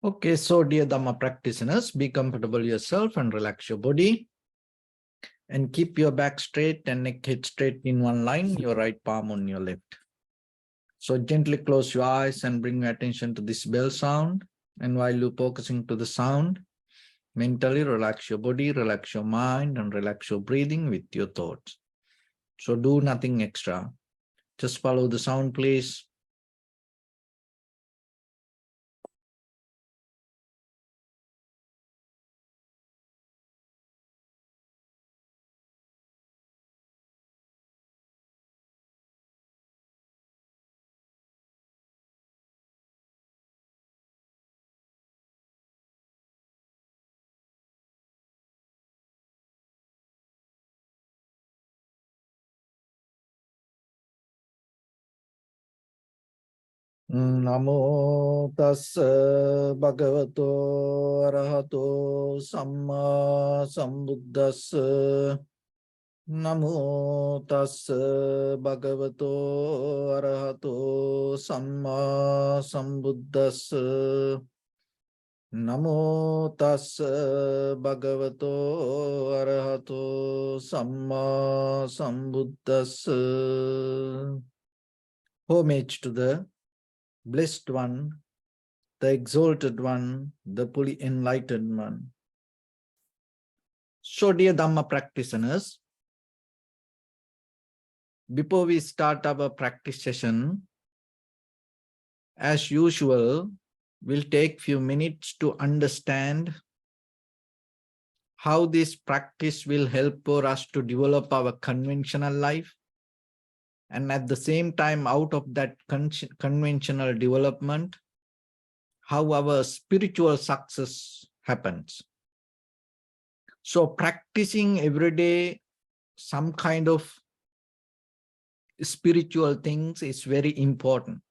Okay, so dear Dharma practitioners, be comfortable yourself and relax your body. And keep your back straight and neck head straight in one line, your right palm on your left. So gently close your eyes and bring your attention to this bell sound. And while you're focusing to the sound, mentally relax your body, relax your mind, and relax your breathing with your thoughts. So do nothing extra. Just follow the sound, please. Namo tassa bhagavato arahato samma sambuddhassa. Namo tassa bhagavato arahato samma sambuddhassa. Namo tassa bhagavato arahato samma sambuddhassa. Homage to the Blessed One, the Exalted One, the fully Enlightened One. So, dear Dhamma practitioners, before we start our practice session, as usual, we'll take few minutes to understand how this practice will help for us to develop our conventional life. And at the same time, out of that conventional development, how our spiritual success happens. So practicing every day some kind of spiritual things is very important.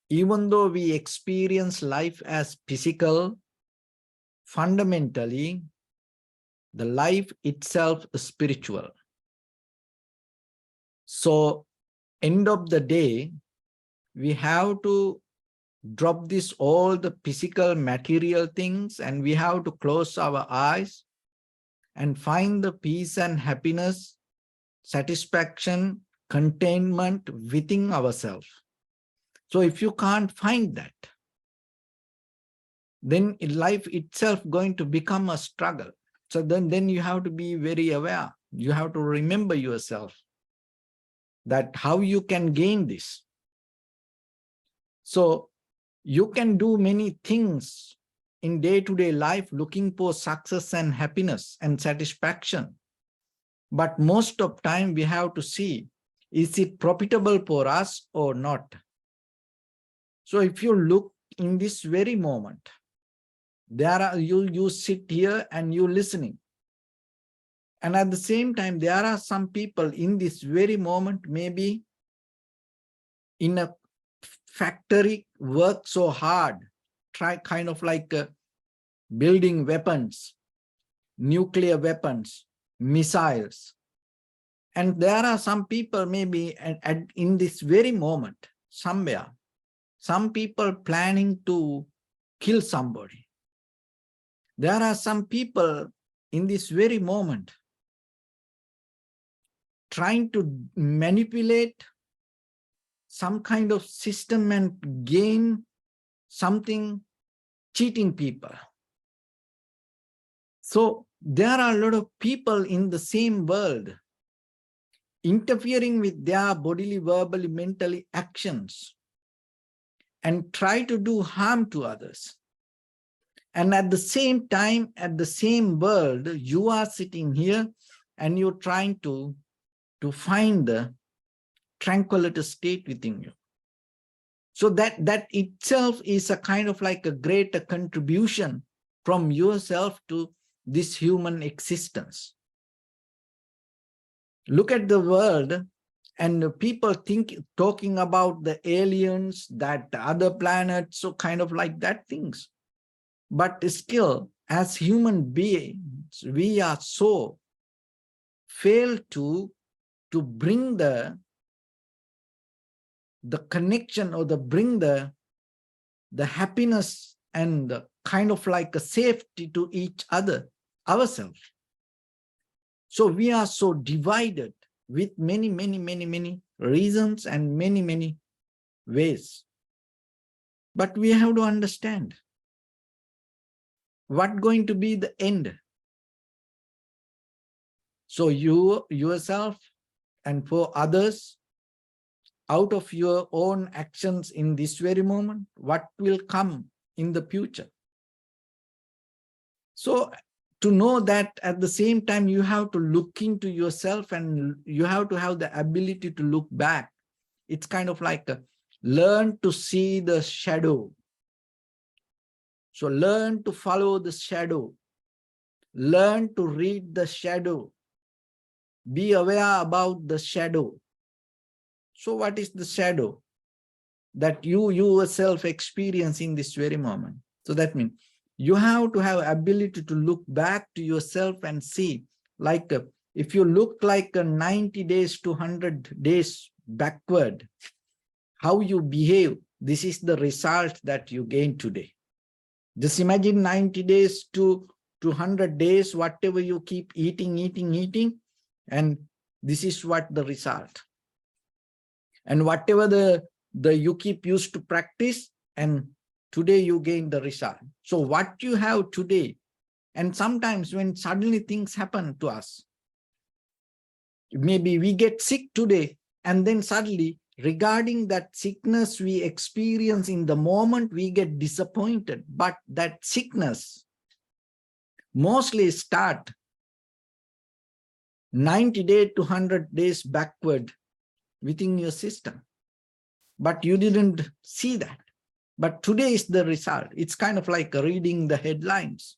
Even though we experience life as physical, fundamentally, the life itself is spiritual. So, end of the day, we have to drop this all the physical material things, and we have to close our eyes and find the peace and happiness, satisfaction, containment within ourselves. So if you can't find that, then life itself going to become a struggle. So then you have to be very aware. You have to remember yourself that how you can gain this. So you can do many things in day-to-day life looking for success and happiness and satisfaction. But most of time we have to see, is it profitable for us or not? So if you look in this very moment, you sit here and you listening. And at the same time, there are some people in this very moment, maybe in a factory, work so hard, try kind of like building weapons, nuclear weapons, missiles. And there are some people maybe in this very moment, somewhere, some people planning to kill somebody. There are some people in this very moment trying to manipulate some kind of system and gain something, cheating people. So there are a lot of people in the same world interfering with their bodily, verbally, mentally actions and try to do harm to others. And at the same time, at the same world, you are sitting here and you're trying to find the tranquility state within you. So that itself is a kind of like a greater contribution from yourself to this human existence. Look at the world, and people talking about the aliens, that other planets, so kind of like that things. But still, as human beings, we are so failed to bring the connection or bring the the happiness and the kind of like a safety to each other, ourselves. So we are so divided with many, many, many, many reasons and many, many ways. But we have to understand what going to be the end. So you, yourself, and for others, out of your own actions in this very moment, what will come in the future. So to know that, at the same time, you have to look into yourself and you have to have the ability to look back. It's kind of like learn to see the shadow. So learn to follow the shadow. Learn to read the shadow. Be aware about the shadow. So what is the shadow that you yourself experience in this very moment? So that means you have to have ability to look back to yourself and see, like if you look like 90 days to 100 days backward, how you behave, this is the result that you gain today. Just imagine 90 days to 100 days, whatever you keep eating, and this is what the result. And whatever the you keep used to practice, and today you gain the result. So what you have today, and sometimes when suddenly things happen to us, maybe we get sick today, and then suddenly regarding that sickness we experience in the moment, we get disappointed. But that sickness mostly start 90 days to 100 days backward within your system. But you didn't see that. But today is the result. It's kind of like reading the headlines.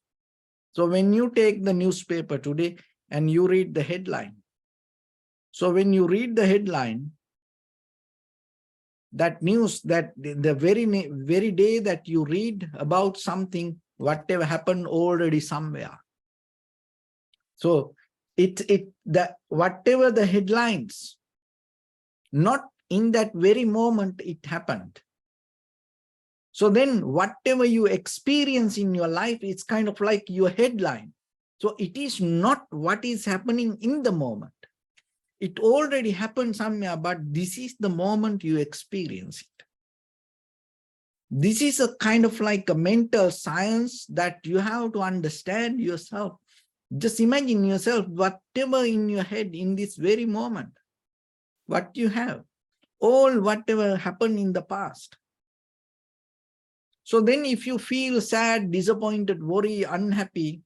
So when you take the newspaper today and you read the headline, so when you read the headline, that news, that the very day that you read about something, whatever happened already somewhere. So whatever the headlines, not in that very moment it happened. So then whatever you experience in your life, it's kind of like your headline. So it is not what is happening in the moment. It already happened somewhere, but this is the moment you experience it. This is a kind of like a mental science that you have to understand yourself. Just imagine yourself, whatever in your head in this very moment, what you have, all whatever happened in the past. So then if you feel sad, disappointed, worry, unhappy,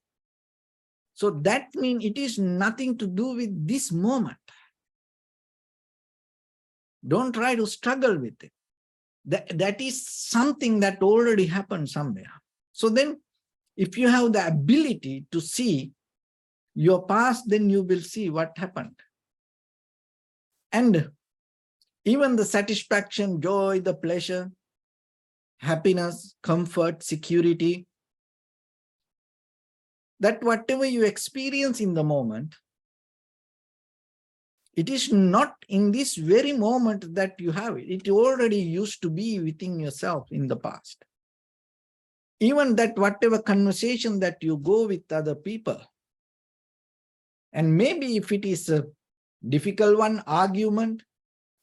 so that means it is nothing to do with this moment. Don't try to struggle with it. That is something that already happened somewhere. So then if you have the ability to see your past, then you will see what happened. And even the satisfaction, joy, the pleasure, happiness, comfort, security, that whatever you experience in the moment, it is not in this very moment that you have it. It already used to be within yourself in the past. Even that whatever conversation that you go with other people, and maybe if it is a difficult one, argument,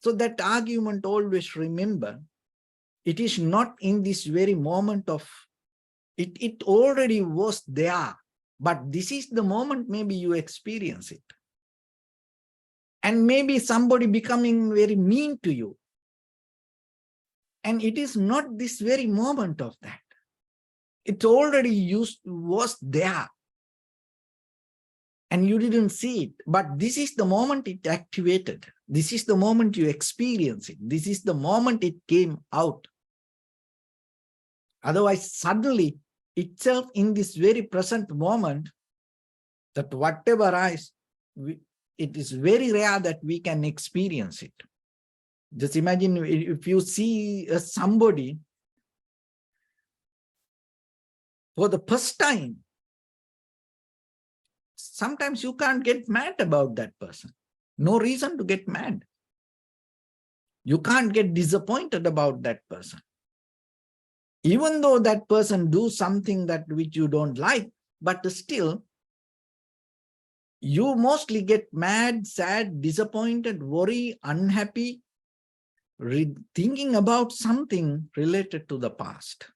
so that argument always remember, it is not in this very moment of, it already was there, but this is the moment maybe you experience it. And maybe somebody becoming very mean to you. And it is not this very moment of that. It already was there. And you didn't see it. But this is the moment it activated. This is the moment you experience it. This is the moment it came out. Otherwise, suddenly itself in this very present moment, that whatever arises, it is very rare that we can experience it. Just imagine if you see somebody for the first time, sometimes you can't get mad about that person. No reason to get mad. You can't get disappointed about that person. Even though that person do something that which you don't like, but still you mostly get mad, sad, disappointed, worry, unhappy, thinking about something related to the past.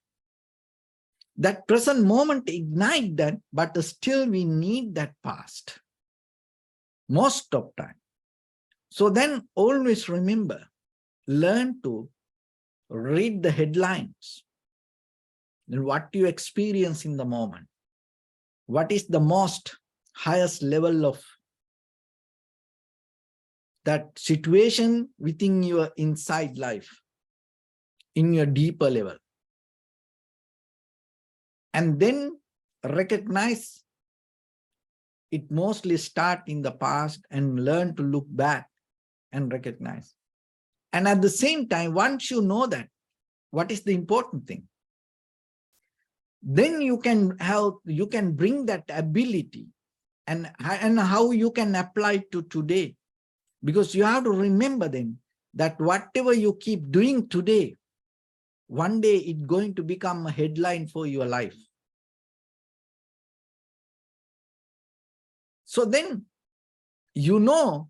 That present moment ignite that, but still we need that past most of time. So then always remember, learn to read the headlines and what you experience in the moment. What is the most highest level of that situation within your inside life, in your deeper level. And then recognize it mostly start in the past and learn to look back and recognize. And at the same time, once you know that, what is the important thing? Then you can bring that ability and how you can apply it to today. Because you have to remember then that whatever you keep doing today, one day it's going to become a headline for your life. So then, you know,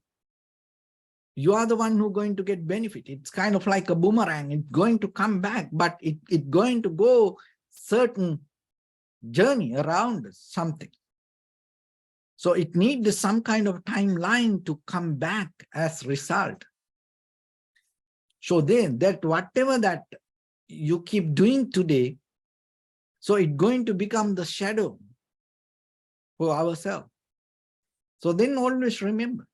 you are the one who's going to get benefit. It's kind of like a boomerang. It's going to come back, but it's going to go certain journey around something. So it needs some kind of timeline to come back as result. So then that whatever that you keep doing today, so it's going to become the shadow for ourselves. So then always remember,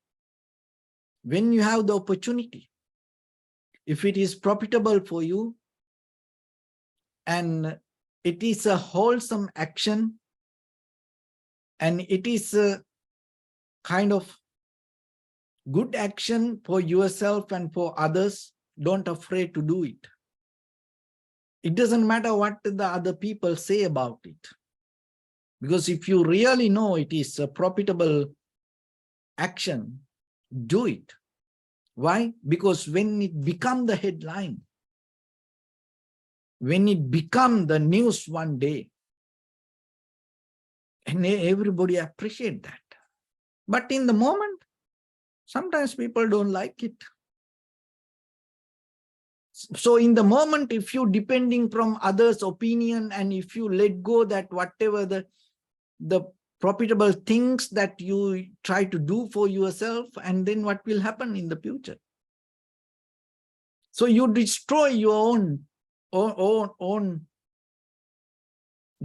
when you have the opportunity, if it is profitable for you and it is a wholesome action and it is a kind of good action for yourself and for others, don't afraid to do it. It doesn't matter what the other people say about it. Because if you really know it is a profitable action, do it. Why? Because when it becomes the headline, when it becomes the news one day, and everybody appreciate that. But in the moment, sometimes people don't like it. So in the moment, if you depending from others' opinion, and if you let go that whatever the profitable things that you try to do for yourself, and then what will happen in the future? So you destroy your own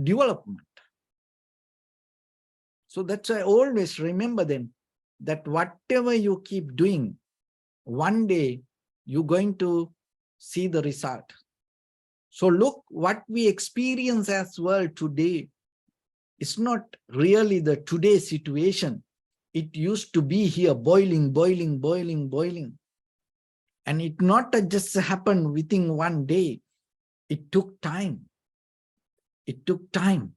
development. So that's why I always remember them, that whatever you keep doing, one day you're going to see the result. So look, what we experience as well today is not really the today situation. It used to be here boiling, boiling, boiling, boiling. And it not just happened within one day. It took time. It took time.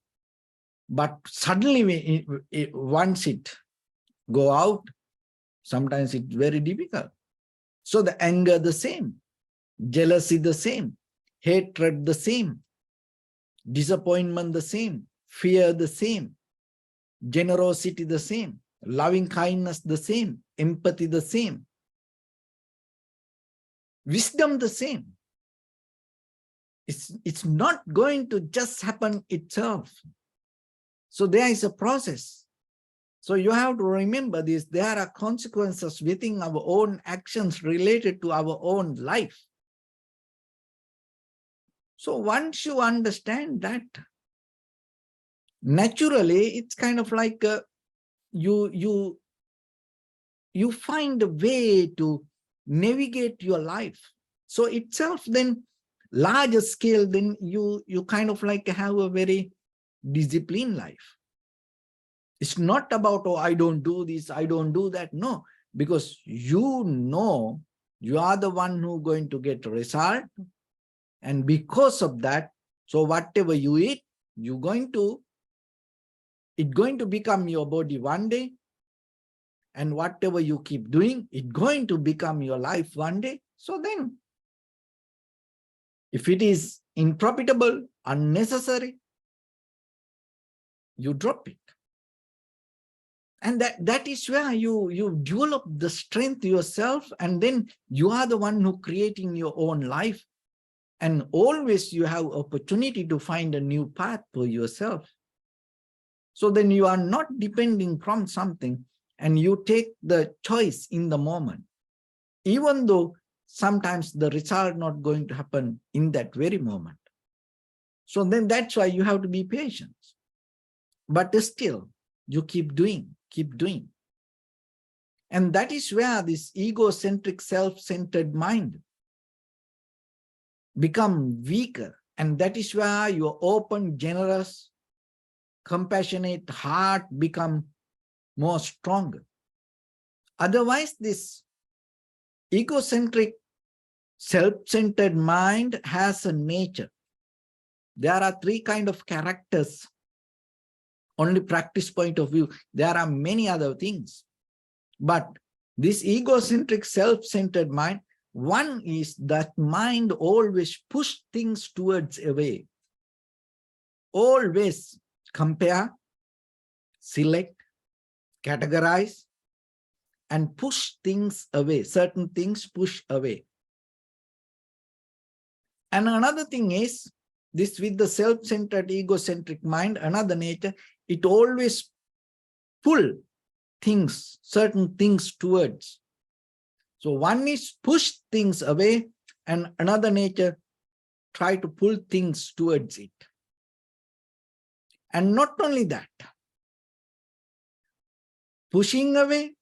But suddenly, once it go out, sometimes it's very difficult. So the anger the same, jealousy the same, hatred the same, disappointment the same, fear the same, generosity the same, loving kindness the same, empathy the same, wisdom the same. It's not going to just happen itself. So there is a process. So you have to remember this. There are consequences within our own actions related to our own life. So once you understand that, naturally, it's kind of like you find a way to navigate your life. So itself then larger scale, then you kind of like have a very disciplined life. It's not about, oh, I don't do this, I don't do that. No, because you know you are the one who's going to get a result. And because of that, so whatever you eat, it's going to become your body one day. And whatever you keep doing, it's going to become your life one day. So then, if it is unprofitable, unnecessary, you drop it. And that is where you develop the strength yourself, and then you are the one who creating your own life. And always you have opportunity to find a new path for yourself. So then you are not depending from something, and you take the choice in the moment, even though sometimes the result not going to happen in that very moment. So then that's why you have to be patient. But still, you keep doing. And that is where this egocentric, self-centered mind become weaker. And that is where your open, generous, compassionate heart become more stronger. Otherwise, this egocentric, self-centered mind has a nature. There are three kinds of characters. Only practice point of view. There are many other things. But this egocentric, self-centered mind, one is that mind always push things towards away. Always compare, select, categorize, and push things away. Certain things push away. And another thing is, this with the self-centered, egocentric mind, another nature, it always pull things, certain things towards. So one is push things away, and another nature try to pull things towards it. And not only that, pushing away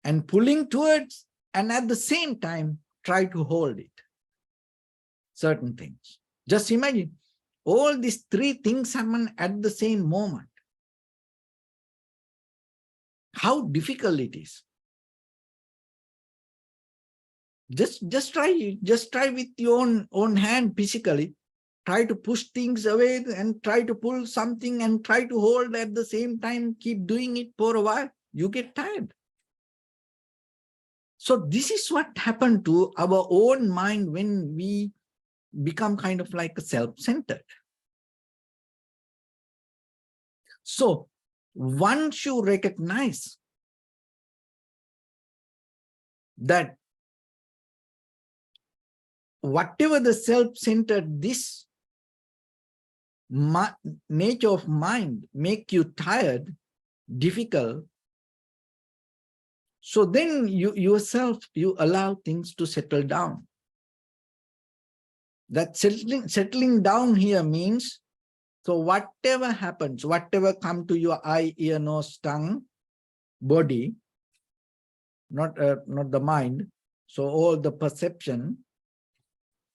and pulling towards, and at the same time try to hold it. Certain things. Just imagine, all these three things happen at the same moment. How difficult it is. Just try it. Just try with your own hand physically. Try to push things away and try to pull something and try to hold at the same time. Keep doing it for a while. You get tired. So this is what happened to our own mind when we become kind of like a self-centered. So one should recognize that whatever the self-centered, this nature of mind make you tired, difficult, so then you yourself, you allow things to settle down. That settling down here means, so whatever happens, whatever come to your eye, ear, nose, tongue, body, not the mind, so all the perception,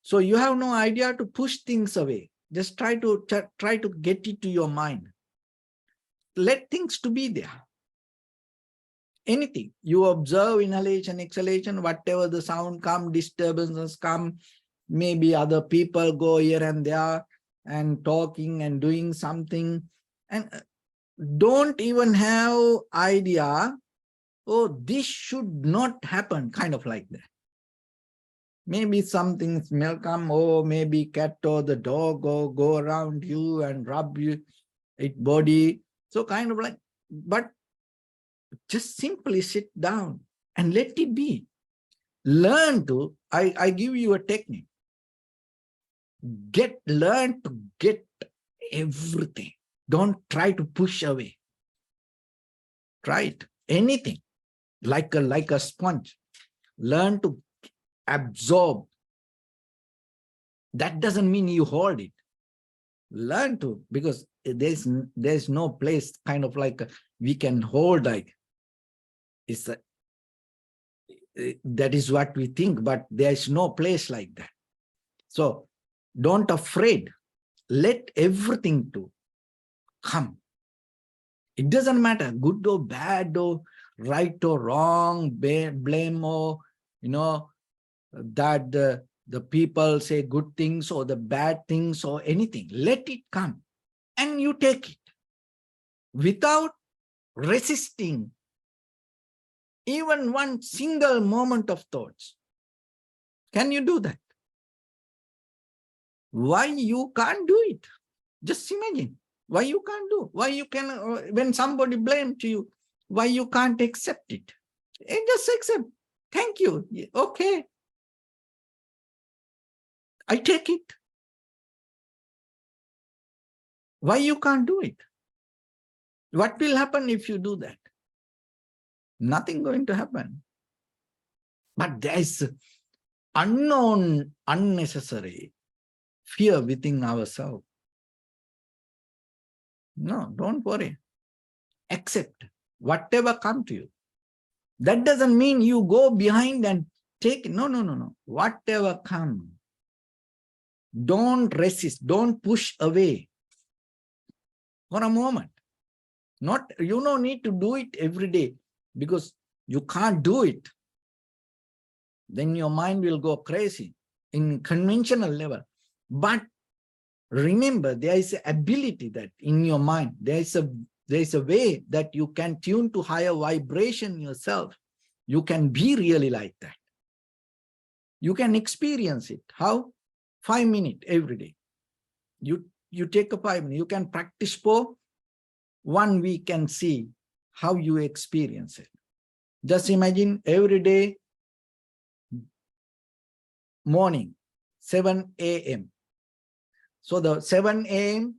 so you have no idea to push things away. Just try to get it to your mind. Let things to be there. Anything you observe, inhalation, exhalation, whatever the sound come, disturbances come, maybe other people go here and there and talking and doing something, and don't even have idea, oh, this should not happen, kind of like that. Maybe something smell come, or maybe cat or the dog or go around you and rub you, its body. So kind of like, but just simply sit down and let it be. Learn to, I give you a technique. Learn to get everything. Don't try to push away. Try it. Anything. Like a sponge. Learn to absorb. That doesn't mean you hold it. Learn to, because there's no place kind of like we can hold, like that is what we think, but there's no place like that. So don't afraid. Let everything to come. It doesn't matter, good or bad or right or wrong, blame or, that the people say good things or the bad things or anything. Let it come and you take it without resisting even one single moment of thoughts. Can you do that? Why you can't do it? Just imagine. Why you can't do? Why you can, when somebody blames you, why you can't accept it? And just accept. Thank you. Okay. I take it. Why you can't do it? What will happen if you do that? Nothing going to happen. But there is unknown, unnecessary fear within ourselves. No, don't worry. Accept whatever comes to you. That doesn't mean you go behind and take it. No, no, no, no. Whatever comes, don't resist, don't push away for a moment. Not, you don't need to do it every day because you can't do it. Then your mind will go crazy in conventional level. But remember, there is an ability that in your mind, there is a way that you can tune to higher vibration yourself. You can be really like that. You can experience it. How? 5 minutes every day. You take a 5 minutes. You can practice for 1 week and see how you experience it. Just imagine every day, morning, 7 a.m. So the 7 a.m.,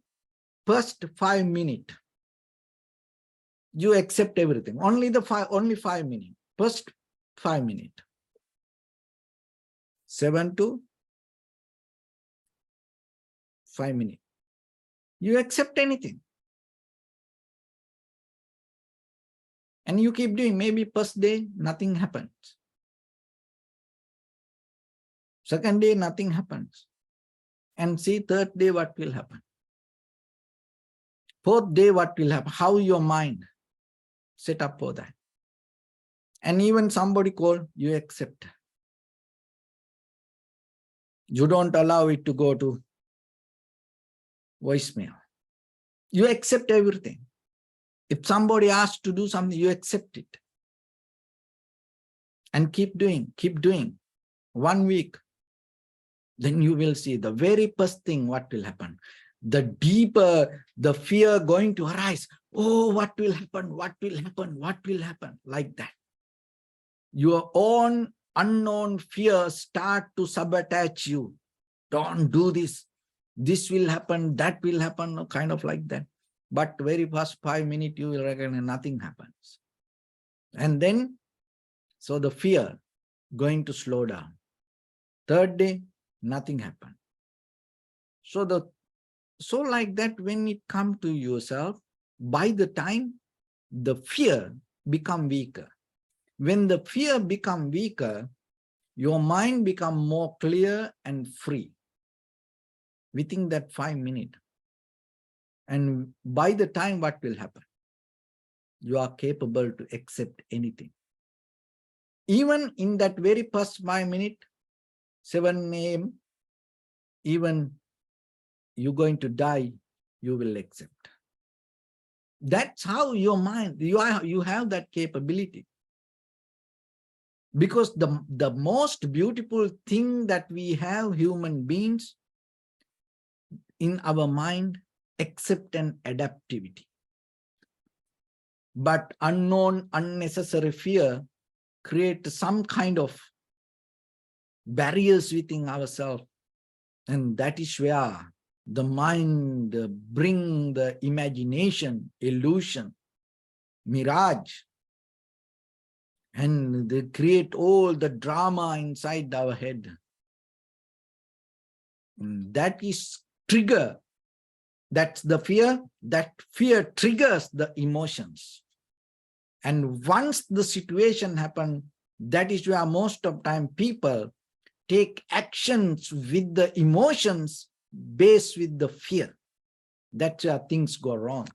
first 5 minutes, you accept everything. Only 5 minutes. First 5 minutes. 7 to 5 minutes. You accept anything. And you keep doing. Maybe first day, nothing happens. Second day, nothing happens. And see, third day, what will happen? Fourth day, what will happen? How your mind set up for that. And even somebody call, you accept. You don't allow it to go to voicemail. You accept everything. If somebody asks to do something, you accept it. And keep doing, keep doing. 1 week. Then you will see the very first thing, what will happen. The deeper the fear going to arise. Oh, what will happen? What will happen? What will happen? Like that. Your own unknown fears start to sabotage you. Don't do this. This will happen. That will happen. Kind of like that. But very first 5 minutes, you will recognize nothing happens. And then, so the fear going to slow down. Third day, nothing happened. So like that, when it comes to yourself, by the time the fear become weaker. When the fear become weaker, your mind become more clear and free within that 5 minutes. And by the time, what will happen? You are capable to accept anything. Even in that very first 5 minutes, 7 a.m., even you're going to die, you will accept. That's how your mind, you have that capability. Because the most beautiful thing that we have, human beings, in our mind, accept and adaptivity. But unknown, unnecessary fear creates some kind of barriers within ourselves. And that is where the mind bring the imagination, illusion, mirage, and they create all the drama inside our head. And that is trigger. That's the fear. That fear triggers the emotions. And once the situation happens, that is where most of time people take actions with the emotions based with the fear. That's where things go wrong.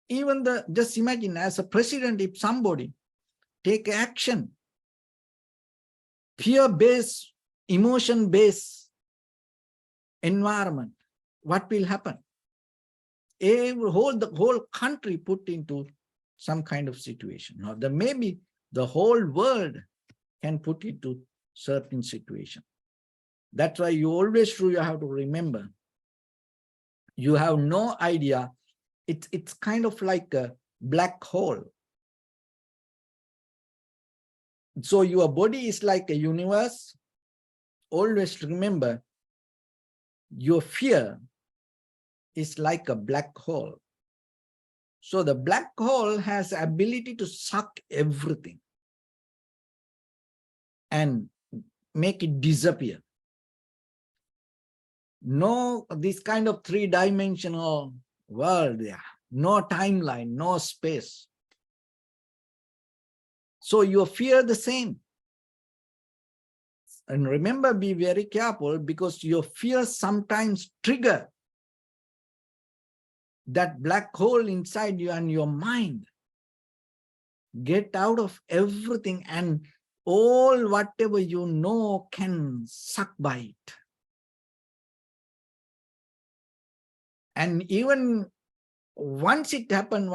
Even just imagine as a president, if somebody take action, fear-based, emotion-based environment, what will happen? The whole country put into some kind of situation. Or maybe the whole world can put into certain situation. That's why you always you have to remember. You have no idea. It's kind of like a black hole. So your body is like a universe. Always remember, your fear is like a black hole. So the black hole has the ability to suck everything and make it disappear. No, this kind of three-dimensional world, yeah. No timeline, no space. So you fear the same. And remember, be very careful, because your fears sometimes trigger that black hole inside you and your mind. Get out of everything, and all whatever you know can suck by it. And even once it happened,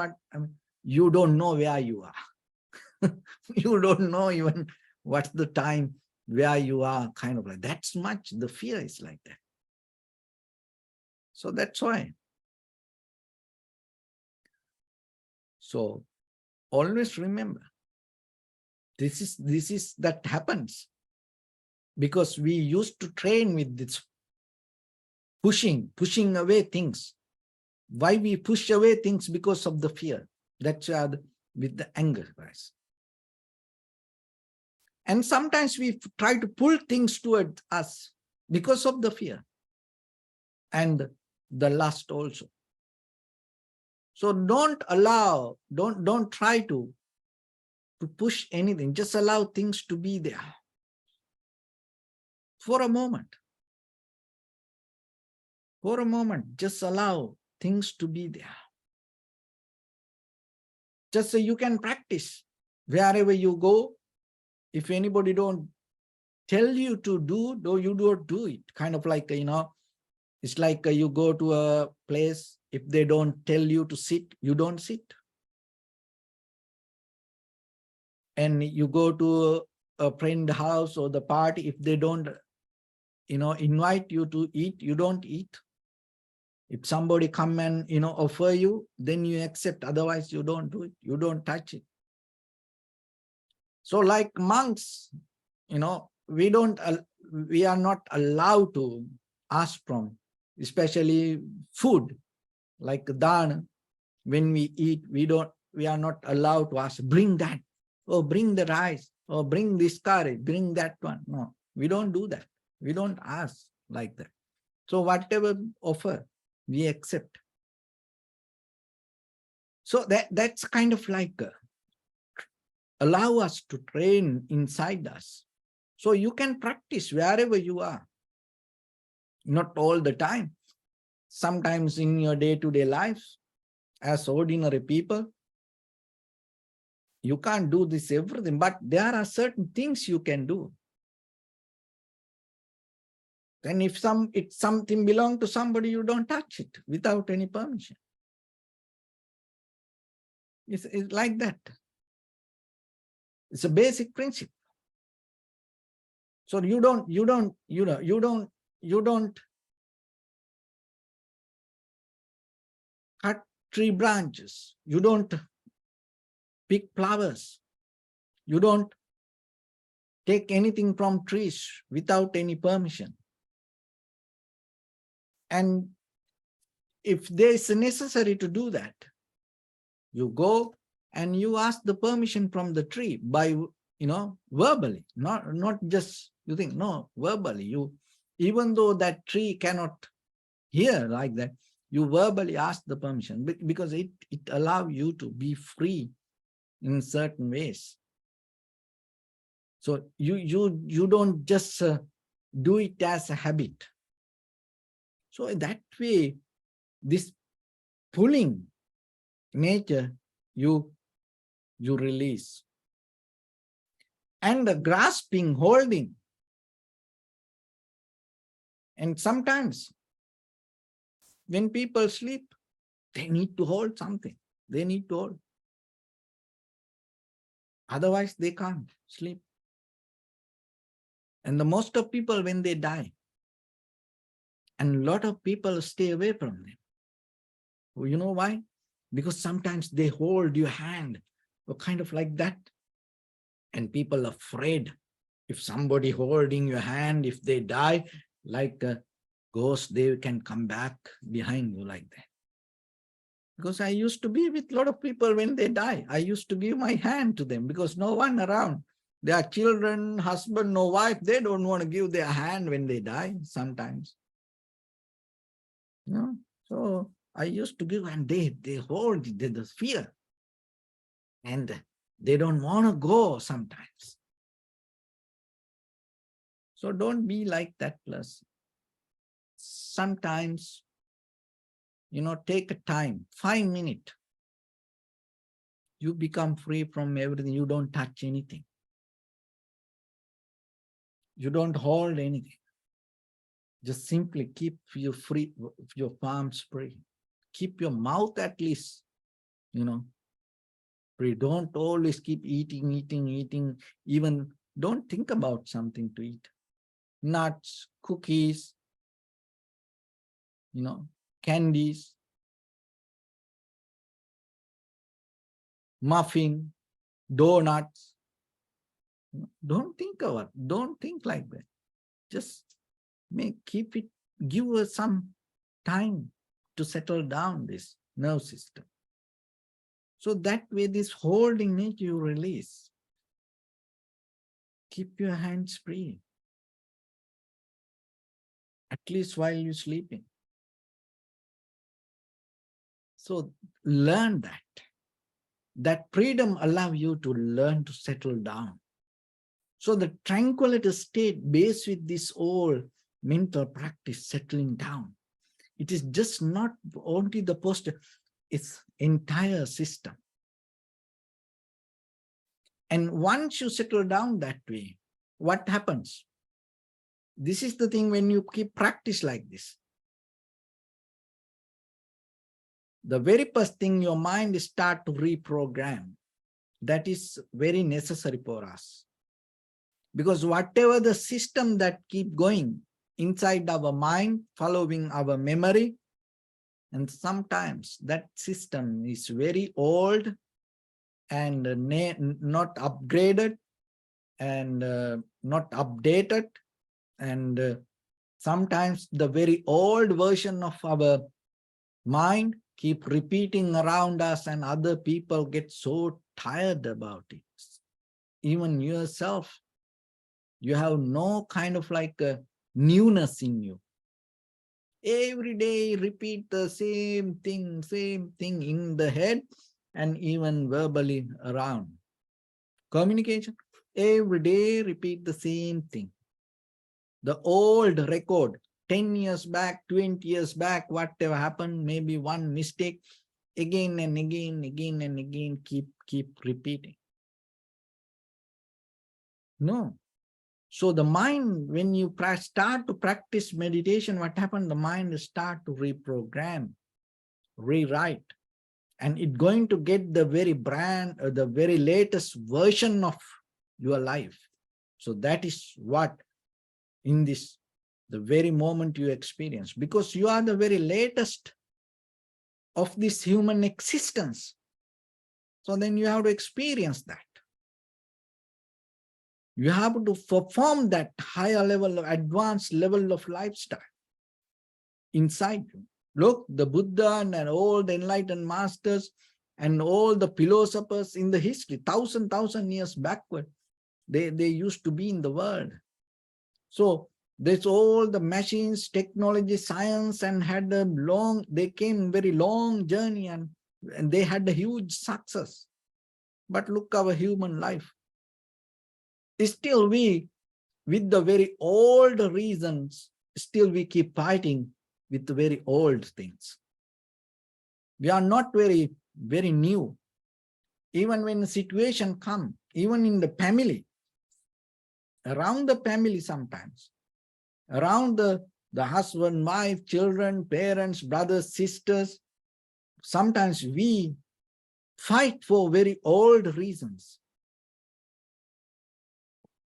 you don't know where you are. You don't know even what's the time where you are, kind of like that's much the fear is like that. So that's why. So always remember, this is that happens because we used to train with this pushing away things. Why we push away things? Because of the fear. That's with the anger, guys. And sometimes we try to pull things toward us because of the fear and the lust also. So don't allow, don't try to push anything. Just allow things to be there for a moment. For a moment, just allow things to be there. Just so you can practice wherever you go. If anybody don't tell you to do, though you don't do it. Kind of like, it's like you go to a place, if they don't tell you to sit, you don't sit. And you go to a friend house or the party, if they don't, invite you to eat, you don't eat. If somebody come and, offer you, then you accept. Otherwise, you don't do it. You don't touch it. So like monks, we are not allowed to ask from, especially food, like Dharma. When we eat, we are not allowed to ask, bring that, or bring the rice, or bring this curry, bring that one. No, we don't do that. We don't ask like that. So whatever offer, we accept. So that's kind of like allow us to train inside us. So you can practice wherever you are. Not all the time. Sometimes in your day-to-day life, as ordinary people, you can't do this everything, but there are certain things you can do. Then if something belongs to somebody, you don't touch it without any permission. It's like that. It's a basic principle. So you don't cut tree branches. You don't pick flowers. You don't take anything from trees without any permission. And if there is necessary to do that, you go and you ask the permission from the tree by, verbally, not just you think, no, verbally. Even though that tree cannot hear like that, you verbally ask the permission, because it allows you to be free in certain ways. So you don't just do it as a habit. So in that way, this pulling nature, you release. And the grasping, holding. And sometimes when people sleep, they need to hold something. They need to hold. Otherwise, they can't sleep. And the most of people, when they die, And a lot of people stay away from them. You know why? Because sometimes they hold your hand, or kind of like that. And people are afraid. If somebody holding your hand, if they die, like a ghost, they can come back behind you like that. Because I used to be with a lot of people when they die. I used to give my hand to them because no one around. Their children, husband, no wife, they don't want to give their hand when they die sometimes. You know? So I used to give, and they hold the fear. And they don't want to go sometimes. So don't be like that person. Sometimes, take a time, 5 minutes. You become free from everything. You don't touch anything. You don't hold anything. Just simply keep your palms free. Keep your mouth at least, free. Don't always keep eating. Even don't think about something to eat. Nuts, cookies, candies, muffin, donuts. Don't think like that. Just give us some time to settle down this nerve system. So that way, this holding nature you release. Keep your hands free, at least while you're sleeping. So learn that. That freedom allows you to learn to settle down. So the tranquility state based with this whole mental practice, settling down. It is just not only the posture, it's entire system. And once you settle down that way, what happens? This is the thing when you keep practice like this. The very first thing your mind start to reprogram. That is very necessary for us. Because whatever the system that keep going inside our mind, following our memory, and sometimes that system is very old and not upgraded and not updated. And sometimes the very old version of our mind keep repeating around us, and other people get so tired about it. Even yourself, you have no kind of like a newness in you. Every day repeat the same thing in the head and even verbally around. Communication, every day repeat the same thing. The old record, 10 years back, 20 years back, whatever happened, maybe one mistake, again and again, keep repeating. No. So the mind, when you start to practice meditation, what happened? The mind start to reprogram, rewrite, and it's going to get the very the very latest version of your life. So that is what in this, the very moment you experience, because you are the very latest of this human existence. So then you have to experience that. You have to perform that higher level, advanced level of lifestyle inside you. Look, the Buddha and all the enlightened masters and all the philosophers in the history, thousand years backward, they used to be in the world. So there's all the machines, technology, science, and they came very long journey and they had a huge success. But look our human life. Still we, with the very old reasons, still we keep fighting with the very old things. We are not very new. Even when the situation comes, even in the family, around the family sometimes, around the husband, wife, children, parents, brothers, sisters, sometimes we fight for very old reasons.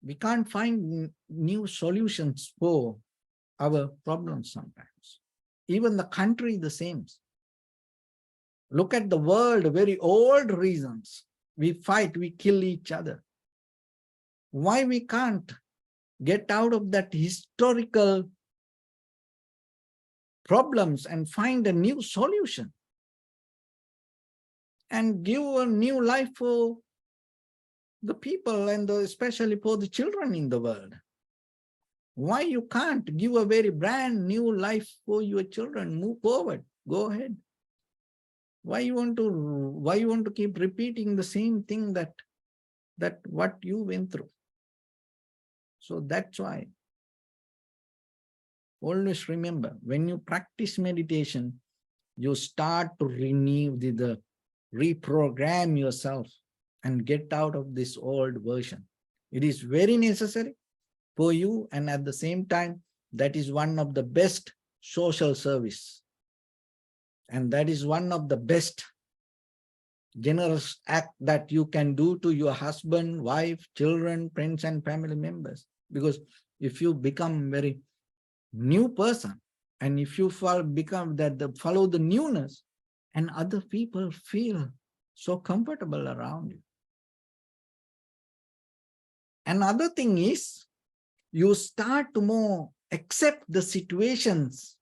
We can't find new solutions for our problems sometimes. Even the country, the same. Look at the world, very old reasons. We fight, we kill each other. Why we can't get out of that historical problems and find a new solution and give a new life for the people and especially for the children in the world? Why you can't give a very brand new life for your children? Move forward, go ahead. Why you want to keep repeating the same thing that what you went through? So that's why always remember, when you practice meditation, you start to reprogram yourself and get out of this old version. It is very necessary for you, and at the same time, that is one of the best social service. And that is one of the best generous act that you can do to your husband, wife, children, friends, and family members. Because if you become very new person, and if you follow the newness, and other people feel so comfortable around you. Another thing is, you start to more accept the situations.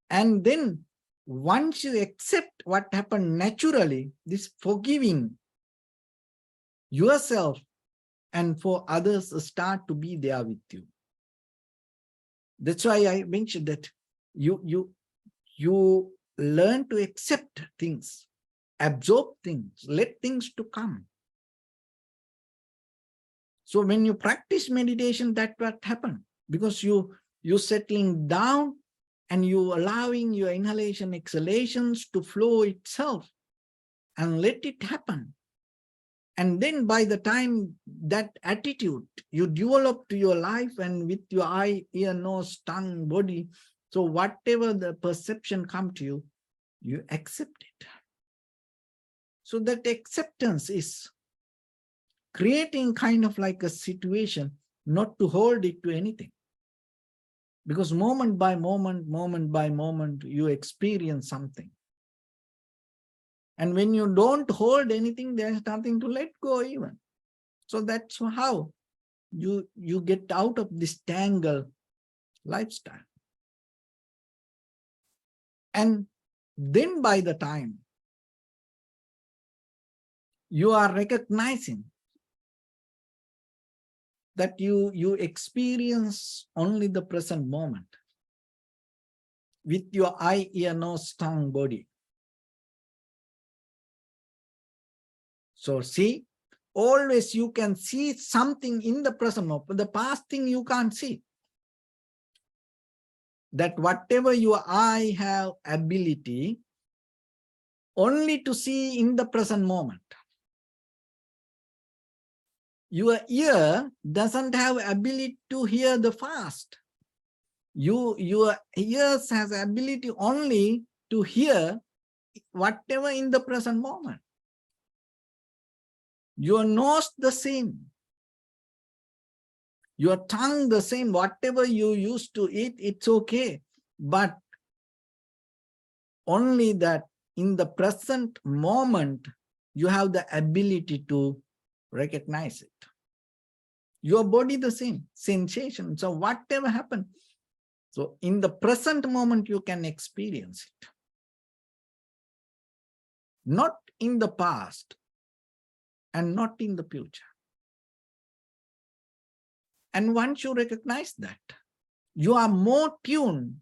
And then once you accept what happened naturally, this forgiving yourself and for others start to be there with you. That's why I mentioned that you learn to accept things, absorb things, let things to come. So when you practice meditation, that's what happens, because you're settling down and you allowing your inhalation, exhalations to flow itself and let it happen. And then by the time that attitude you develop to your life and with your eye, ear, nose, tongue, body, so whatever the perception come to you, you accept it. So that acceptance is creating kind of like a situation, not to hold it to anything. Because moment by moment, you experience something. And when you don't hold anything, there's nothing to let go even. So that's how you get out of this tangled lifestyle. And then by the time you are recognizing that you experience only the present moment with your eye, ear, nose, tongue, body. So see, always you can see something in the present moment. The past thing you can't see. That whatever your eye have ability only to see in the present moment. Your ear doesn't have ability to hear the past. Your ears has ability only to hear whatever in the present moment. Your nose the same. Your tongue the same. Whatever you used to eat, it's okay. But only that in the present moment, you have the ability to recognize it. Your body the same, sensation. So whatever happened, so in the present moment, you can experience it. Not in the past and not in the future. And once you recognize that, you are more tuned,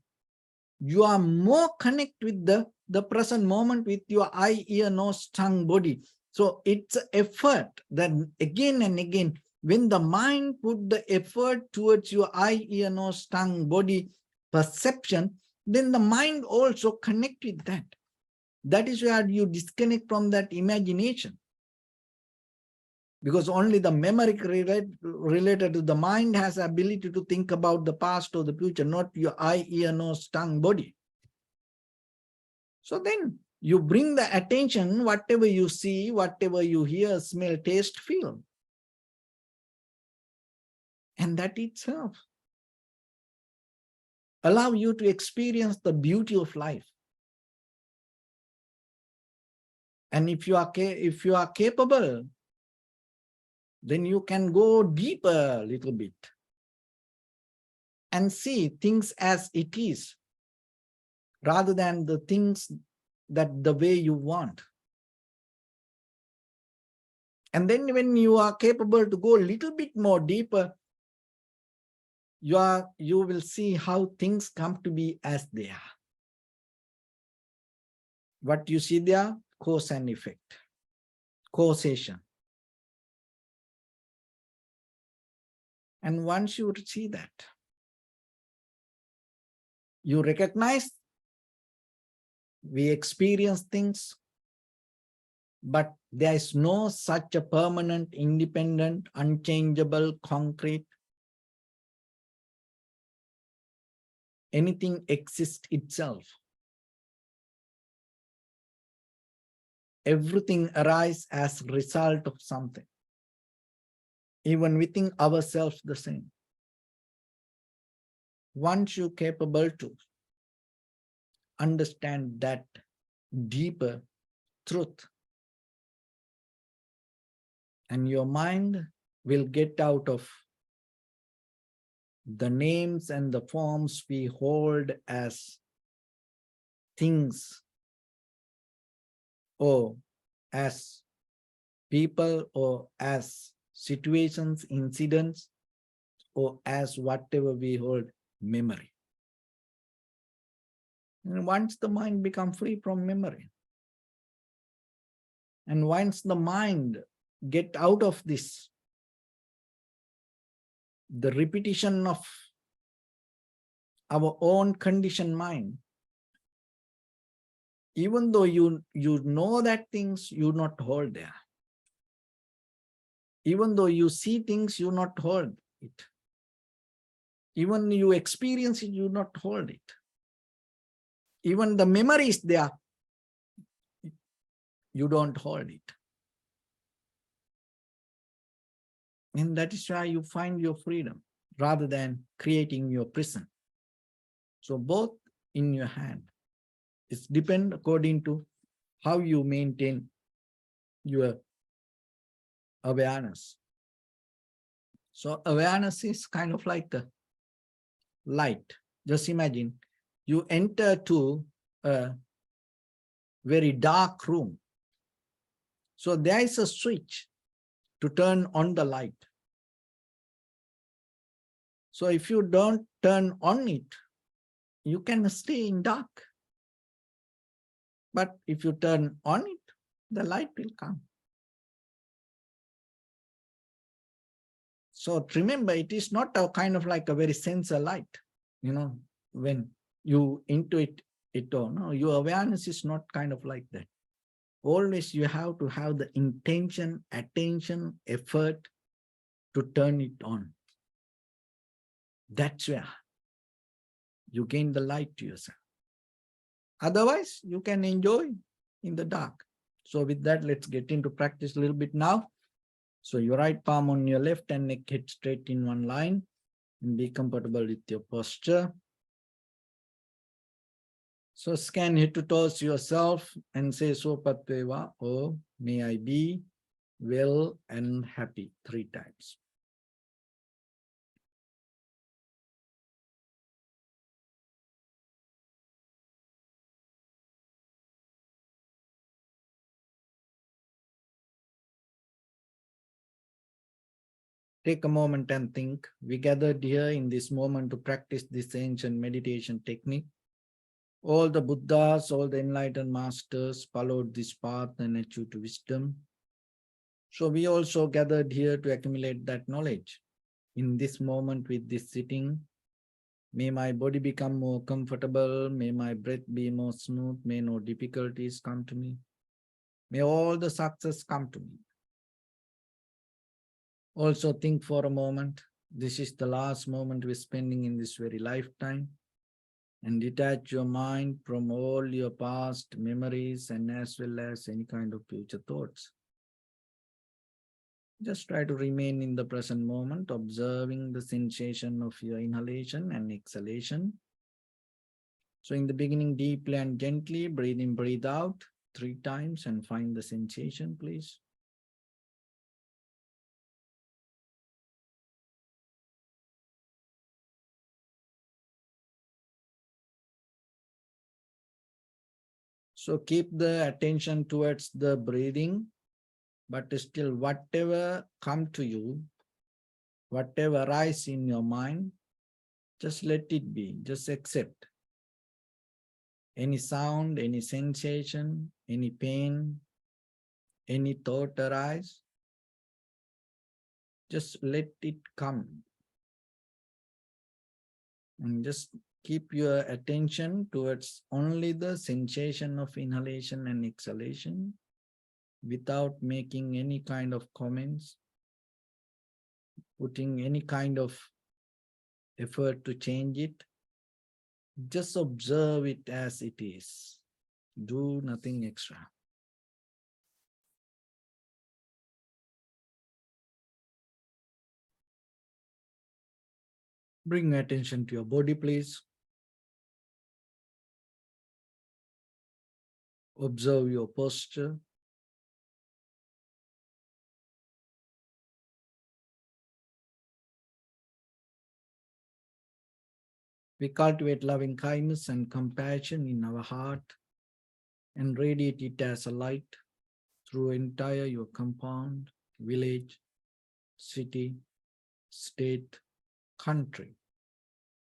you are more connected with the present moment with your eye, ear, nose, tongue, body. So it's an effort that again and again, when the mind put the effort towards your eye, ear, nose, tongue, body perception, then the mind also connect with that. That is where you disconnect from that imagination. Because only the memory related to the mind has ability to think about the past or the future, not your eye, ear, nose, tongue, body. So then you bring the attention, whatever you see, whatever you hear, smell, taste, feel. And that itself allow you to experience the beauty of life. And if you are capable, then you can go deeper a little bit and see things as it is, rather than the things that the way you want. And then when you are capable to go a little bit more deeper, you will see how things come to be as they are. What you see there, cause and effect, causation. And once you see that, you recognize we experience things, but there is no such a permanent, independent, unchangeable, concrete. Anything exists itself. Everything arises as a result of something. Even within ourselves the same. Once you're capable to understand that deeper truth, and your mind will get out of the names and the forms we hold as things, or as people, or as situations, incidents, or as whatever we hold memory. And once the mind becomes free from memory, and once the mind get out of this, the repetition of our own conditioned mind, even though you know that things you not hold there, even though you see things you not hold it, even you experience it, you not hold it, even the memory is there, you don't hold it. And that is why you find your freedom rather than creating your prison. So both in your hand. It depends according to how you maintain your awareness. So awareness is kind of like the light. Just imagine you enter to a very dark room. So there is a switch to turn on the light. So if you don't turn on it, you can stay in dark. But if you turn on it, the light will come. So remember, it is not a kind of like a very sensor light. You know, when you intuit it or no, your awareness is not kind of like that. Always you have to have the intention, attention, effort to turn it on. That's where you gain the light to yourself. Otherwise, you can enjoy in the dark. So with that, let's get into practice a little bit now. So your right palm on your left and neck head straight in one line, and be comfortable with your posture. So scan head to toes yourself and say Sopatveva, or may I be well and happy 3 times. Take a moment and think. We gathered here in this moment to practice this ancient meditation technique. All the Buddhas, all the enlightened masters followed this path and achieved wisdom. So we also gathered here to accumulate that knowledge. In this moment with this sitting, may my body become more comfortable, may my breath be more smooth, may no difficulties come to me. May all the success come to me. Also think for a moment, this is the last moment we're spending in this very lifetime, and detach your mind from all your past memories and as well as any kind of future thoughts. Just try to remain in the present moment, observing the sensation of your inhalation and exhalation. So in the beginning, deeply and gently, breathe in, breathe out 3 times and find the sensation, please. So keep the attention towards the breathing, but still whatever come to you, whatever arise in your mind, just let it be, just accept. Any sound, any sensation, any pain, any thought arise, just let it come. And just keep your attention towards only the sensation of inhalation and exhalation without making any kind of comments, putting any kind of effort to change it. Just observe it as it is. Do nothing extra. Bring attention to your body, please. Observe your posture. We cultivate loving kindness and compassion in our heart and radiate it as a light through entire your compound, village, city, state, country,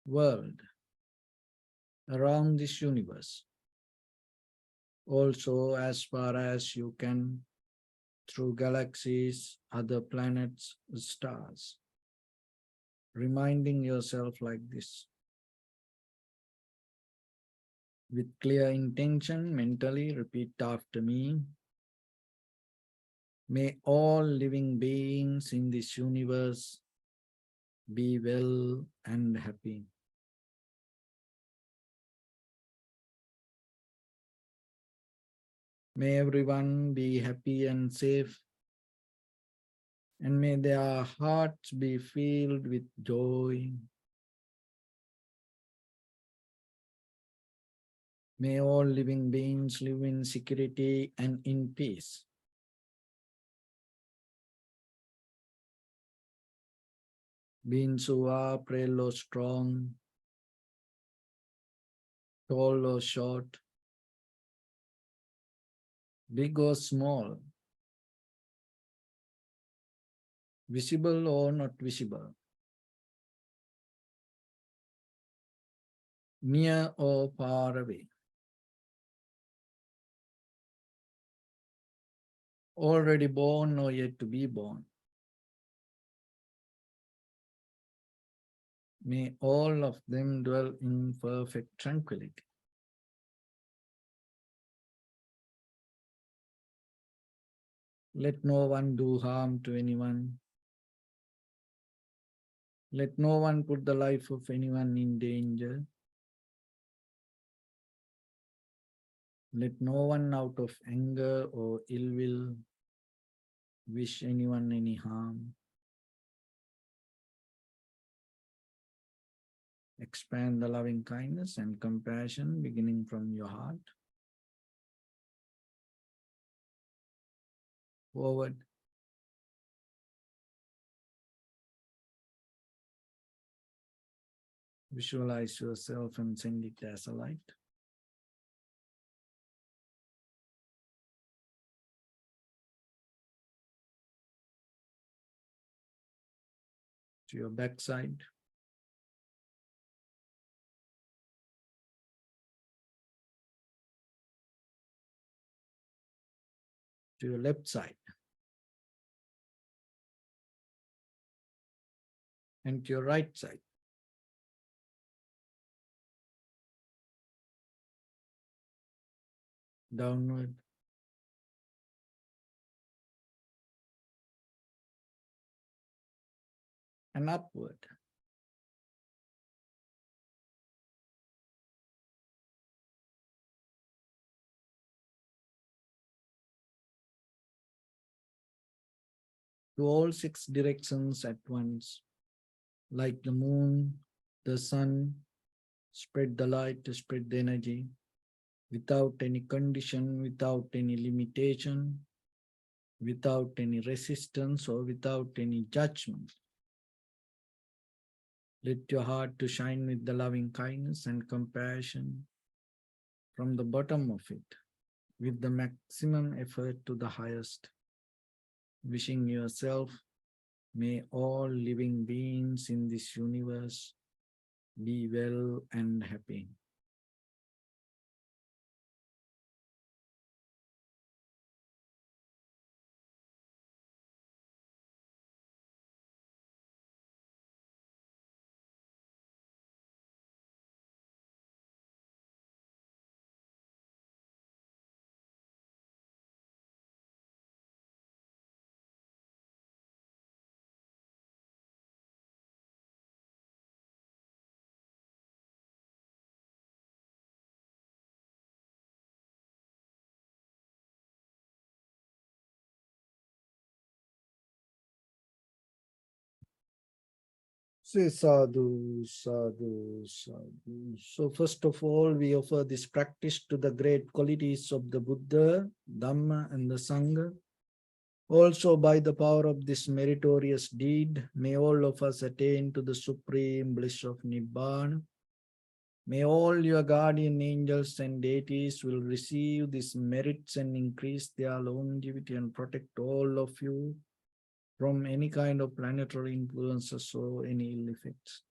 world, around this universe. Also, as far as you can, through galaxies, other planets, stars. Reminding yourself like this. With clear intention, mentally repeat after me. May all living beings in this universe be well and happy. May everyone be happy and safe, and may their hearts be filled with joy. May all living beings live in security and in peace. Beings who are frail or strong, tall or short, big or small, visible or not visible, near or far away, already born or yet to be born. May all of them dwell in perfect tranquility. Let no one do harm to anyone. Let no one put the life of anyone in danger. Let no one out of anger or ill will wish anyone any harm. Expand the loving kindness and compassion beginning from your heart. Forward. Visualize yourself and send it as a light. To your backside. To your left side. And to your right side. Downward. And upward. To all 6 directions at once, like the moon, the sun, spread the light, spread the energy without any condition, without any limitation, without any resistance or without any judgment. Let your heart to shine with the loving kindness and compassion from the bottom of it, with the maximum effort to the highest. Wishing yourself, may all living beings in this universe be well and happy. Say sadhu, sadhu, sadhu. So first of all, we offer this practice to the great qualities of the Buddha, Dharma, and the Sangha. Also, by the power of this meritorious deed, may all of us attain to the supreme bliss of Nibbana. May all your guardian angels and deities will receive these merits and increase their longevity and protect all of you from any kind of planetary influences or any ill effects.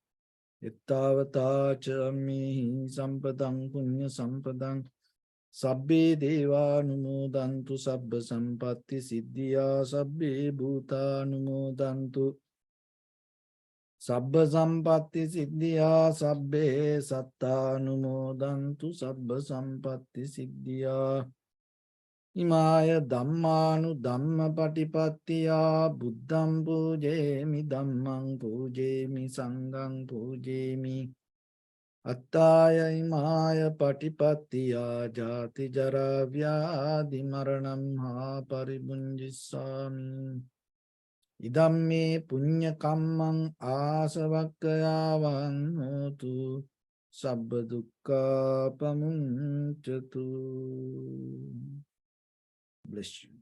Ittavata chami sampadang punya sampadang sabbe deva numodantu sabba sampatti siddhya sabbe bhuta numodantu sabba sampatti siddhya sabbe satta numodantu sabba sampatti siddhya Imaya dhammanu dhamma patipattiya buddham pujemi dhammang pujemi sanghang pujemi attaya imaya patipattiya jati jara vyadhi maranam ha paribunjissami idam me punya kammang asavakkayavan hotu sabba dukkha pamunchatu. Bless you.